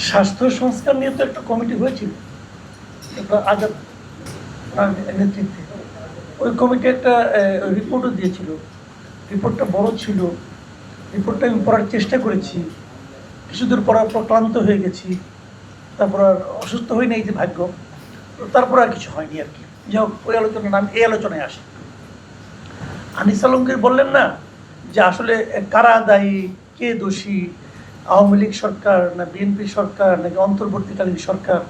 স্বাস্থ্য সংস্কার নিয়ে তো একটা কমিটি হয়েছিল আজাদ নেতৃত্বে। ওই কমিটি একটা রিপোর্টও দিয়েছিল। রিপোর্টটা বড় ছিল, রিপোর্টটা আমি পড়ার চেষ্টা করেছি। কিছুদূর পড়ার পর ক্লান্ত হয়ে গেছি, তারপর আর অসুস্থ হই নাই যে ভাগ্য, তারপর আর কিছু হয়নি আর কি। যাই হোক, ওই আলোচনার নাম এই আলোচনায় আসে। আনিস আলমগীর বললেন না যে আসলে কারা দায়ী, কে দোষী, আওয়ামী লীগ সরকার না বিএনপি সরকার নাকি অন্তর্বর্তীকালীন সরকার।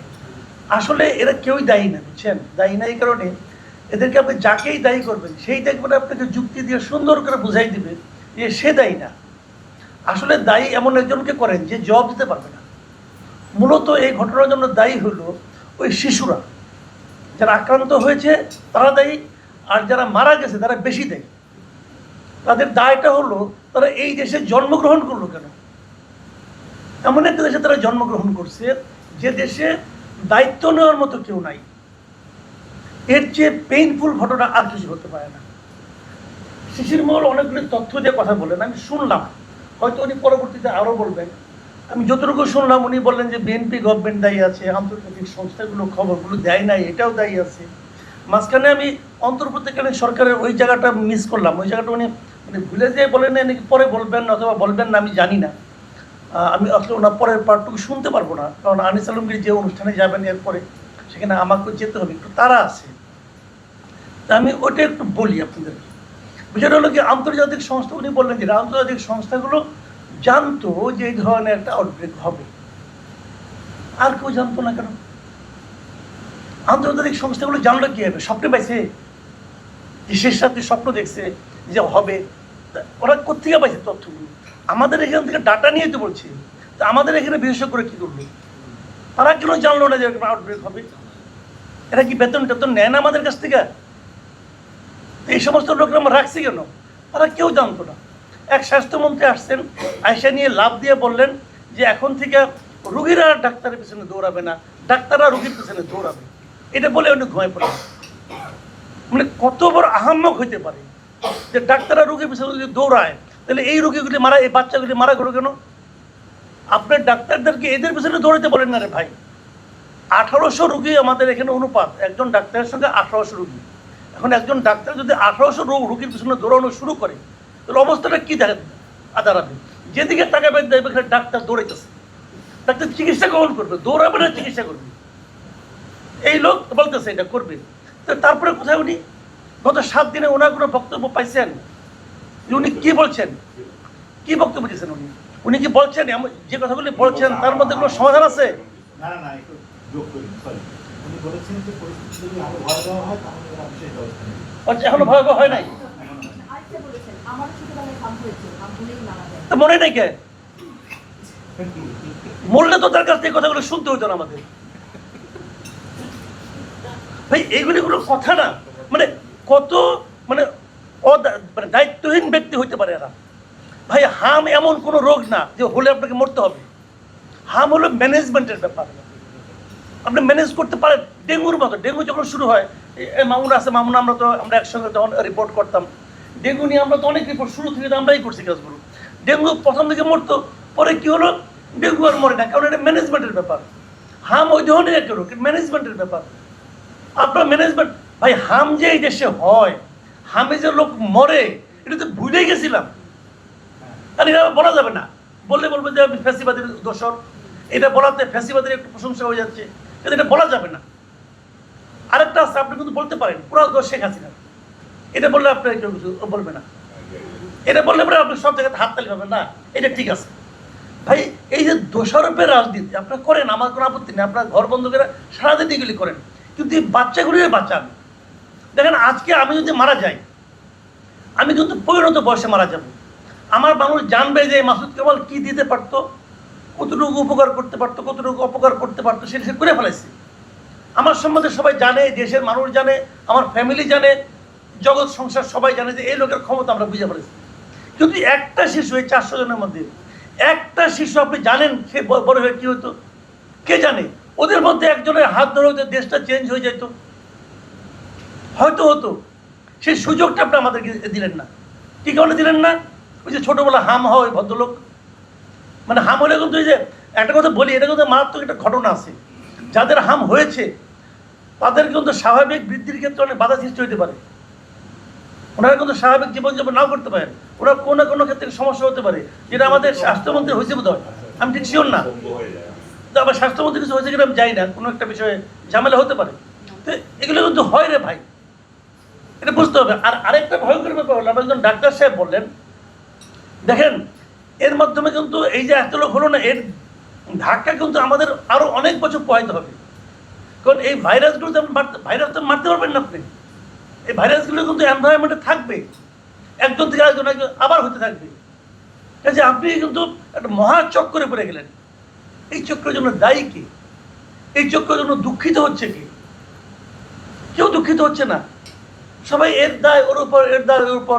আসলে এরা কেউই দায়ী না, বুঝছেন? দায়ী না এই কারণে, এদেরকে আপনি যাকেই দায়ী করবেন সেই দেখবেন আপনাকে যুক্তি দিয়ে সুন্দর করে বুঝাই দিবে যে সে দায়ী না। আসলে দায়ী এমন একজনকে করেন যে জবাব দিতে পারবে না। মূলত এই ঘটনার জন্য দায়ী হলো ওই শিশুরা, যারা আক্রান্ত হয়েছে তারা দায়ী, আর যারা মারা গেছে তারা বেশি দায়ী। তাদের দায়টা হলো তারা এই দেশে জন্মগ্রহণ করলো কেন? এমন একটা দেশে তারা জন্মগ্রহণ করছে যে দেশে দায়িত্ব নেওয়ার মতো কেউ নাই। এর চেয়ে পেইনফুল ঘটনা আর কিছু হতে পারে না। শিশির মহল অনেকগুলি তথ্য দিয়ে কথা বলেন, আমি শুনলাম, হয়তো উনি পরবর্তীতে আরও বলবেন। আমি যতটুকু শুনলাম উনি বললেন যে বিএনপি গভর্নমেন্ট দায়ী আছে, আন্তর্জাতিক সংস্থাগুলো খবরগুলো দেয় নাই, এটাও দায়ী আছে। মাঝখানে আমি অন্তর্বর্তীকালীন সরকারের ওই জায়গাটা মিস করলাম। ওই জায়গাটা উনি মানে ভুলে যেয়ে বলেন না, নাকি পরে বলবেন অথবা বলবেন না, আমি জানি না। আমি আসলে ওনার পরের পার্টটুকু শুনতে পারবো না, কারণ আনিস আলমগীর যে অনুষ্ঠানে যাবেন এরপরে সেখানে আমাকে যেতে হবে, একটু তারা আছে। তা আমি ওটা একটু বলি আপনাদেরকে। বিষয়টা হলো কি, আন্তর্জাতিক সংস্থা, উনি বললেন যে আন্তর্জাতিক সংস্থাগুলো জানতো যে এই ধরনের একটা আউটব্রেক হবে, আর কেউ জানতো না কেন? আন্তর্জাতিক সংস্থাগুলো জানলো কি হবে? স্বপ্নে পাইছে, দেশের সাথে স্বপ্ন দেখছে যে হবে। ওরা কোথেকে পাইছে তথ্যগুলো? আমাদের এখান থেকে ডাটা নিয়ে তো বলছে। তা আমাদের এখানে বিশেষজ্ঞরা কি করলো? তারা কেন জানলো না যে আউটব্রেক হবে? এরা কি বেতন টেতন নেয় না আমাদের কাছ থেকে? এই সমস্ত লোকরা আমরা রাখছি কেন? তারা কেউ জানতো না। এক স্বাস্থ্যমন্ত্রী আসছেন, আয়সা নিয়ে লাভ দিয়ে বললেন যে এখন থেকে রুগীরা ডাক্তারের পিছনে দৌড়াবে না, ডাক্তাররা রুগীর পিছনে দৌড়াবে। এটা বলে উনি ঘুমায় পড়লেন। মানে কত বড় আহাম্মক হইতে পারে যে ডাক্তাররা রুগীর পিছনে যদি দৌড়ায়, তাহলে এই রুগীগুলি মারা, এই বাচ্চাগুলি মারা গেল কেন? আপনার ডাক্তারদেরকে এদের পিছনে দৌড়াতে বলেন না রে ভাই। 1800 রুগী আমাদের এখানে অনুপাত, একজন ডাক্তারের সঙ্গে 1800 রুগী। এখন একজন ডাক্তার যদি 1800 রুগীর পিছনে দৌড়ানো শুরু করে, তাহলে অবস্থাটা কি দাঁড়াবে? যেদিকে তাকাবেন দেখবে ডাক্তার দৌড়াইতেছে। ডাক্তার চিকিৎসা গ্রহণ করবে, দৌড়াবে না, চিকিৎসা করবে। এই লোক বলতেছে এটা করবে। তো তারপরে কোথায় উনি গত 7 দিনে ওনার কোনো বক্তব্য পাইছেন? উনি কি বলছেন, কি বক্তব্য দিয়েছেন উনি? উনি কি বলছেন যে কথাগুলি বলছেন তার মধ্যে কোনো সমাধান আছে? এখনো ভয়াবহ হয় নাই? মনে নাই কে? মরলে তো তার কাছ থেকে কথাগুলো শুনতে হইতো না আমাদের। ভাই এইগুলি কোনো কথা না। মানে কত মানে দায়িত্বহীন ব্যক্তি হইতে পারে এরা। ভাই হাম এমন কোনো রোগ না যে হলে আপনাকে মরতে হবে। হাম হলো ম্যানেজমেন্টের ব্যাপার। আপনি ম্যানেজ করতে পারেন। ডেঙ্গুর মতো, ডেঙ্গু যখন শুরু হয়, মামুন আছে, মামুন আমরা একসঙ্গে তখন রিপোর্ট করতাম। ডেঙ্গু নিয়ে আমরা তো অনেক রিপোর্ট শুরু থেকে আমরাই করছি কাজগুলো। ডেঙ্গু প্রথম দিকে মরতো, পরে কি হলো, ডেঙ্গু আর মরে না, কারণ এটা ম্যানেজমেন্টের ব্যাপার। হাম ওই ধরনের একটা রোগ, ম্যানেজমেন্টের ব্যাপার। আপনার ম্যানেজমেন্ট, ভাই হাম যে এই দেশে হয়, হামে যে লোক মরে, এটা তো ভুলেই গেছিলাম। আর এটা বলা যাবে না, বললে বলবে যে আমি ফ্যাসিবাদের দোষর। এটা বলাতে ফ্যাসিবাদের একটু প্রশংসা হয়ে যাচ্ছে, কিন্তু এটা বলা যাবে না। আরেকটা আছে, আপনি কিন্তু বলতে পারেন পুরো দোষ শেখ হাসিনা, এটা বললে আপনার কেউ কিছু বলবে না। এটা বললে পরে আপনি সব জায়গায় হাততালি পাবেন না, এটা ঠিক আছে। ভাই এই যে দোষারোপের রাজনীতি আপনারা করেন, আমার কোনো আপত্তি নেই, আপনার ঘর বন্ধ করে সারাদিন এগুলি করেন, কিন্তু এই বাচ্চাগুলি বাঁচান। দেখেন আজকে আমি যদি মারা যাই, আমি কিন্তু পরিণত বয়সে মারা যাব। আমার মানুষ জানবে যে মাসুদ কামাল কি দিতে পারতো, কতটুকু উপকার করতে পারতো, কতটুকু অপকার করতে পারতো, সেটা সে করে ফেলেছে। আমার সম্বন্ধে সবাই জানে, দেশের মানুষ জানে, আমার ফ্যামিলি জানে, জগৎ সংসার সবাই জানে যে এই লোকের ক্ষমতা আমরা বুঝে ফেলেছি। কিন্তু একটা শিশু, এই 400 জনের মধ্যে একটা শিশু আপনি জানেন সে বড় হয়ে কি হতো? কে জানে? ওদের মধ্যে একজনের হাত ধরে হয়তো দেশটা চেঞ্জ হয়ে যেত, হয়তো হতো। সেই সুযোগটা আপনি আমাদেরকে দিলেন না। কি কারণে দিলেন না? ওই যে ছোটবেলা হাম হয় ভদ্রলোক, মানে হাম হলে কিন্তু এই যে একটা কথা বলি, এটা কিন্তু মারাত্মক একটা ঘটনা আছে, যাদের হাম হয়েছে তাদের কিন্তু স্বাভাবিক বৃদ্ধির ক্ষেত্রে অনেক বাধা সৃষ্টি হতে পারে, ওনারা কিন্তু স্বাভাবিক জীবনযাপন নাও করতে পারেন, ওরা কোনো না কোনো ক্ষেত্রে সমস্যা হতে পারে, যেটা আমাদের স্বাস্থ্যমন্ত্রী হয়েছে বোধ হয়, আমি ঠিক শিওর না, তো আবার স্বাস্থ্যমন্ত্রী কিছু হয়েছে কিনা আমি যাই না, কোনো একটা বিষয়ে ঝামেলা হতে পারে, তো এগুলো কিন্তু হয় রে ভাই, এটা বুঝতে হবে। আর আরেকটা ভয়ঙ্কর ব্যাপার হলো, আমার একজন ডাক্তার সাহেব বললেন, দেখেন এর মাধ্যমে কিন্তু এই যে এত লোক হলো না, এর ধাক্কা কিন্তু আমাদের আরো অনেক বছর পোহাইতে হবে, কারণ এই ভাইরাসগুলো ভাইরাস তো মারতে পারবেন না আপনি, এই ভাইরাসগুলো কিন্তু এনভায়রনমেন্টে থাকবে, একজন থেকে আরেকজন আবার হতে থাকবে, কাজে আপনি কিন্তু একটা মহাচক্রে পড়ে গেলেন। এই চক্রের জন্য দায়ী কে? এই চক্রের জন্য দুঃখিত হচ্ছে কে? কেউ দুঃখিত হচ্ছে না, সবাই এর দায় ওর উপর, এর দায় ওর উপর।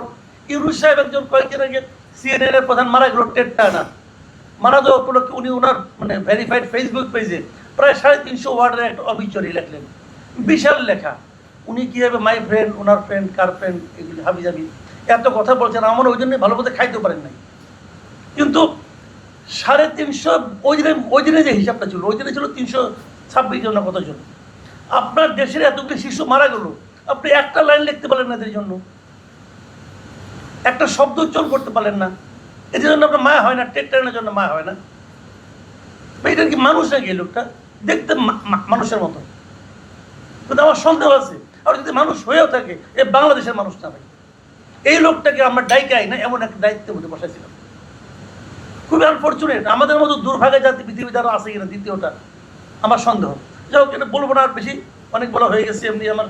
ইউনুস সাহেব একজন কয়েকদিন আগে সিএনএন এর প্রধান মারা গেল, টেটটা না মারা যাওয়া উপলক্ষে উনি ওনার মানে ভেরিফাইড ফেসবুক পেজে প্রায় 350 ওয়ার্ডের একটা অবিচরি লেখলেন, বিশাল লেখা। উনি কীভাবে my friend, owner friend, car friend, এগুলি হাবি যাবি এত কথা বলছেন, আমার ওই জন্যই ভালো মতো খাইতে পারেন নাই। কিন্তু 350 ওই দিনে যে হিসাবটা ছিল, ওই দিনে ছিল 326 জন না কতজন। আপনার দেশের এতগুলি শিশু মারা গেল, আপনি একটা লাইন লিখতে পারলেন না এদের জন্য, একটা শব্দ উচ্চারণ করতে পারলেন না, এদের জন্য আপনার মায়া হয় না? টেটটার জন্য মায়া হয় না? এটা কি মানুষ নাকি? এই লোকটা দেখতে মানুষের মতো, কিন্তু আমার সন্দেহ আছে, আর যদি মানুষ হয়েও থাকে এ বাংলাদেশের মানুষ না ভাই। এই লোকটাকে আমরা ডাইকাই না এমন একটা দায়িত্বের মধ্যে বসাইছিলাম, খুবই আনফর্চুনেট। আমাদের মতো দুর্ভাগ্য জাতি পৃথিবীতে আরও আছে কিনা দ্বিতীয়টা আমার সন্দেহ। যাই হোক, এটা বলবো না আর বেশি, অনেক বলা হয়ে গেছে, এমনি আমার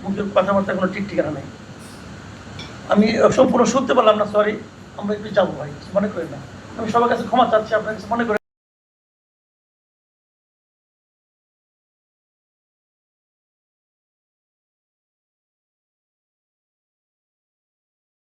মুখের কথাবার্তা কোনো ঠিক ঠিকানা নেই, আমি সম্পূর্ণ শুনতে পারলাম না, সরি। আমরা একটু যাবো ভাই, মনে করি না, আমি সবার কাছে ক্ষমা চাচ্ছি, আপনার কাছে মনে করি